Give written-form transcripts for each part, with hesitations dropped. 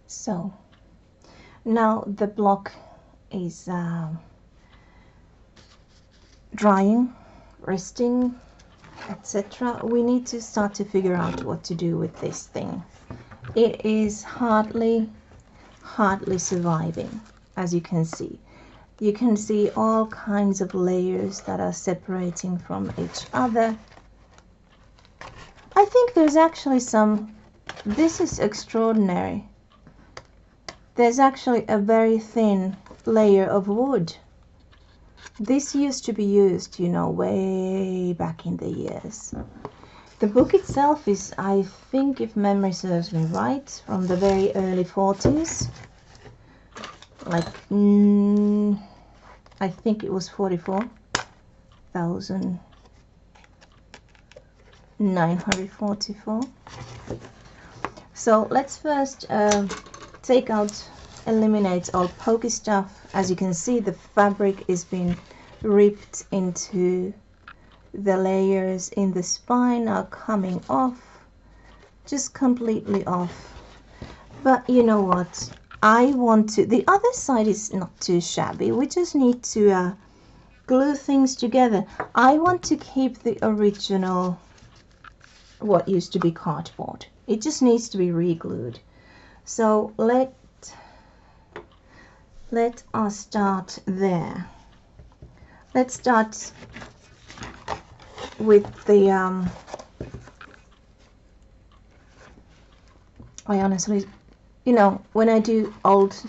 So now the block is drying, resting, etc. We need to start to figure out what to do with this thing. It is hardly surviving, as you can see. You can see all kinds of layers that are separating from each other. I think there's actually some, this is extraordinary. There's actually a very thin layer of wood. This used to be used, you know, way back in the years. The book itself is, I think, if memory serves me right, from the very early 40s. Like, I think it was 44,944. So let's first eliminate all pokey stuff. As you can see, the fabric is being ripped into the layers in the spine are coming off, just completely off. But you know what? I want to, the other side is not too shabby. We just need to glue things together. I want to keep the original, what used to be cardboard. It just needs to be re-glued. So let us start there. Let's start with the I honestly, you know, when I do old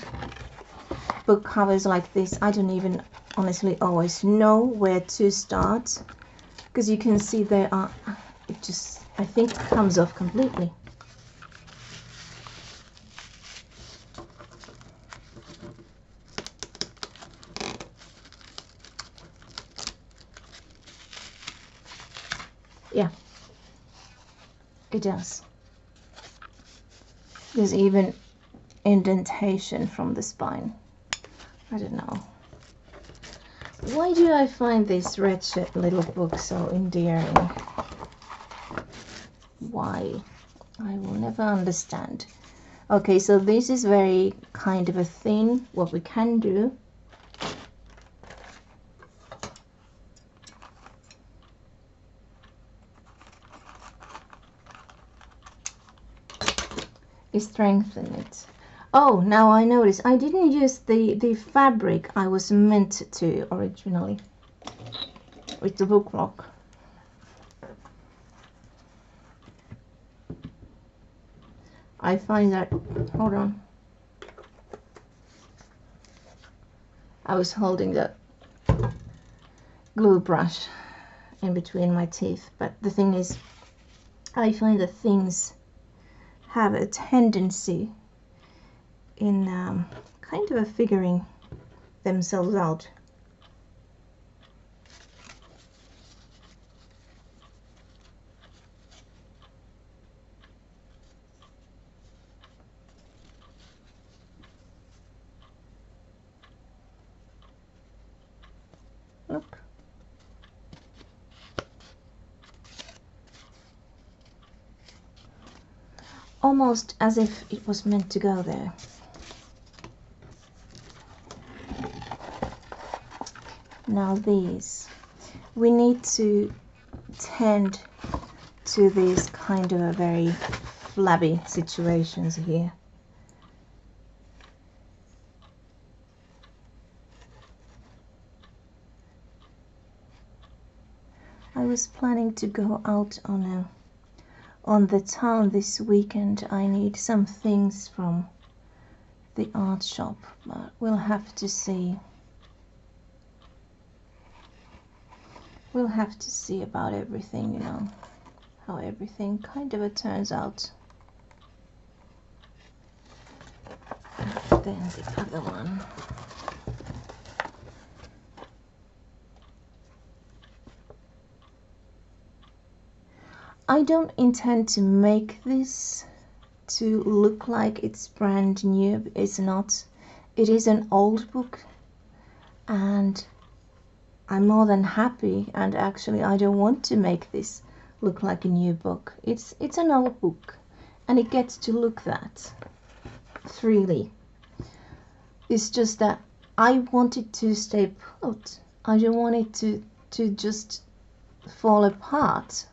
book covers like this, I don't even honestly always know where to start, because you can see there are, it just, I think, comes off completely. Yeah, it does. There's even indentation from the spine. I don't know. Why do I find this wretched little book so endearing? Why? I will never understand. Okay, so this is very kind of a thin. What we can do is strengthen it. Oh, now I notice I didn't use the fabric I was meant to originally with the book lock. I find that, hold on, I was holding the glue brush in between my teeth, but the thing is, I find that things have a tendency in kind of figuring themselves out. Look. Almost as if it was meant to go there. Now these, we need to tend to these kind of a very flabby situations here. I was planning to go out on the town this weekend. I need some things from the art shop, but we'll have to see. We'll have to see about everything, you know, how everything kind of turns out. And then the other one. I don't intend to make this to look like it's brand new. It's not. It is an old book, and I'm more than happy, and actually I don't want to make this look like a new book. It's an old book, and it gets to look that. freely. It's just that I want it to stay put. I don't want it to just fall apart.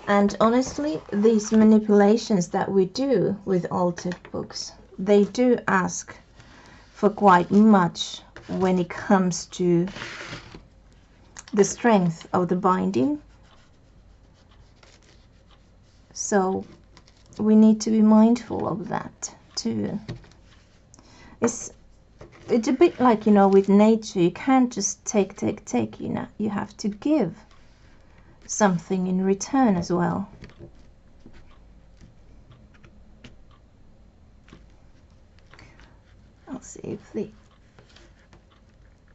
And honestly, these manipulations that we do with altered books, they do ask for quite much when it comes to the strength of the binding. So we need to be mindful of that too. It's a bit like, you know, with nature, you can't just take, you know, you have to give something in return as well. I'll see if the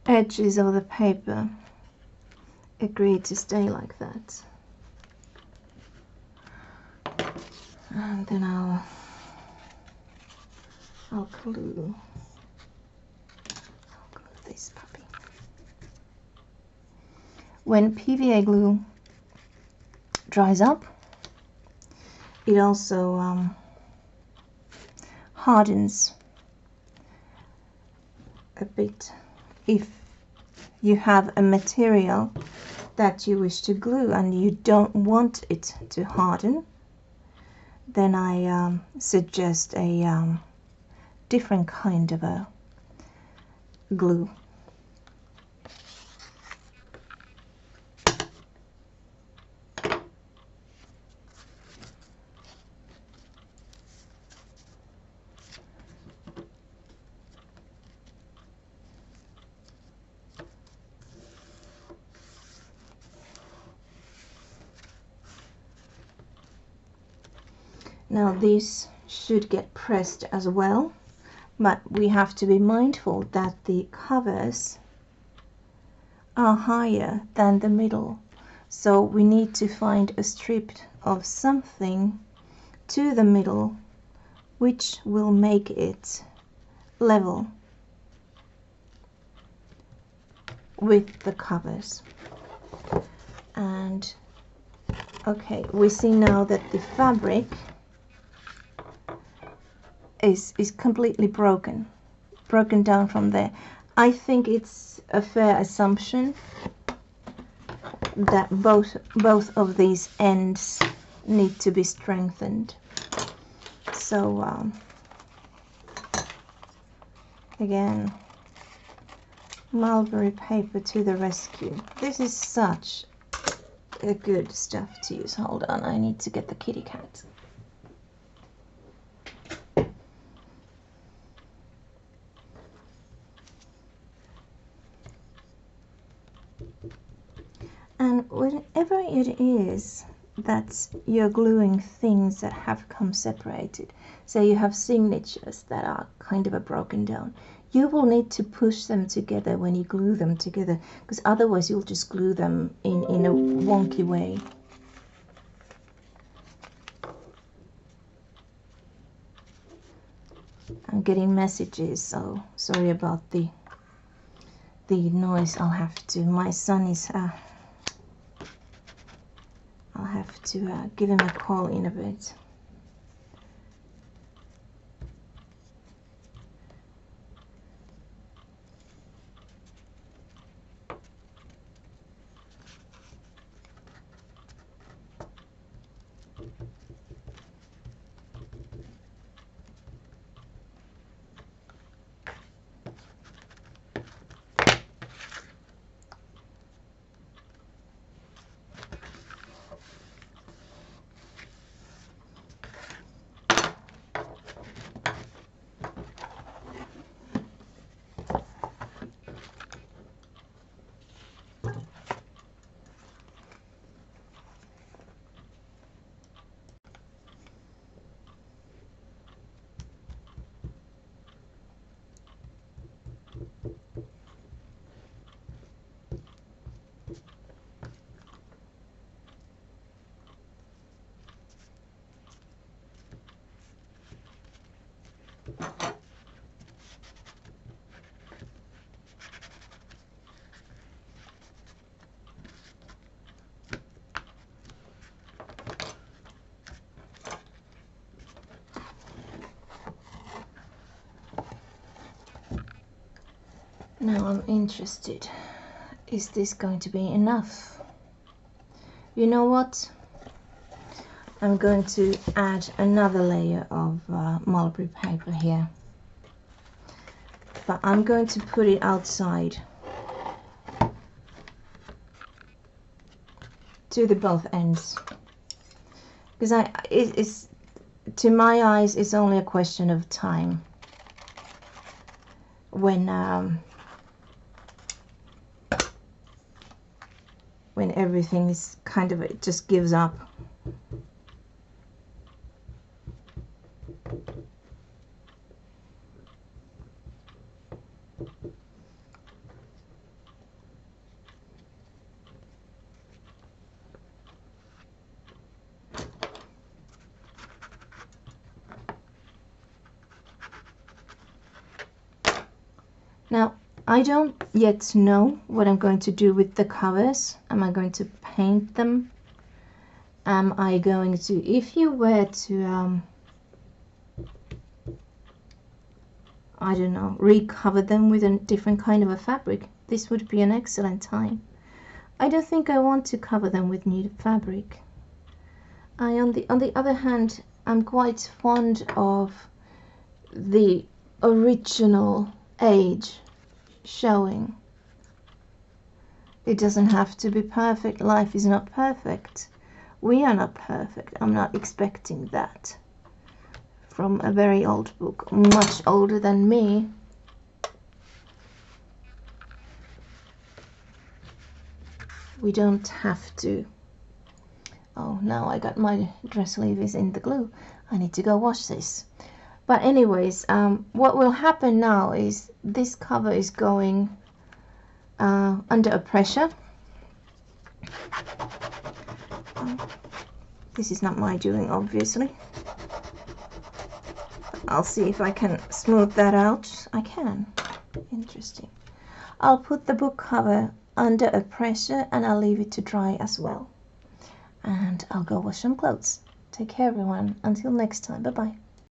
edges of the paper agree to stay like that. And then I'll glue this puppy. When PVA glue dries up, it also hardens a bit. If you have a material that you wish to glue and you don't want it to harden, then I suggest a different kind of a glue. Now this should get pressed as well, but we have to be mindful that the covers are higher than the middle. So we need to find a strip of something to the middle which will make it level with the covers. And okay, we see now that the fabric is completely broken down from there. I think it's a fair assumption that both of these ends need to be strengthened. So again, mulberry paper to the rescue. This is such a good stuff to use. Hold on, I need to get the kitty cat. And whenever it is that you're gluing things that have come separated, say you have signatures that are kind of broken down, you will need to push them together when you glue them together, because otherwise you'll just glue them in a wonky way. I'm getting messages, so sorry about the noise. I'll have to, my son is I'll have to give him a call in a bit. Now I'm interested. Is this going to be enough? You know what? I'm going to add another layer of mulberry paper here. But I'm going to put it outside to the both ends. Because it's, to my eyes, it's only a question of time. When everything is kind of, it just gives up. Now, I don't yet know what I'm going to do with the covers. Am I going to paint them? Am I going to, if you were to, I don't know, recover them with a different kind of a fabric, this would be an excellent time. I don't think I want to cover them with new fabric. On the other hand, I'm quite fond of the original age showing. It doesn't have to be perfect. Life is not perfect. We are not perfect. I'm not expecting that from a very old book, much older than me. We don't have to. Oh, now I got my dress sleeves in the glue. I need to go wash this. But anyways, what will happen now is this cover is going under a pressure. This is not my doing, obviously. I'll see if I can smooth that out. I can. Interesting. I'll put the book cover under a pressure and I'll leave it to dry as well. And I'll go wash some clothes. Take care, everyone. Until next time. Bye-bye.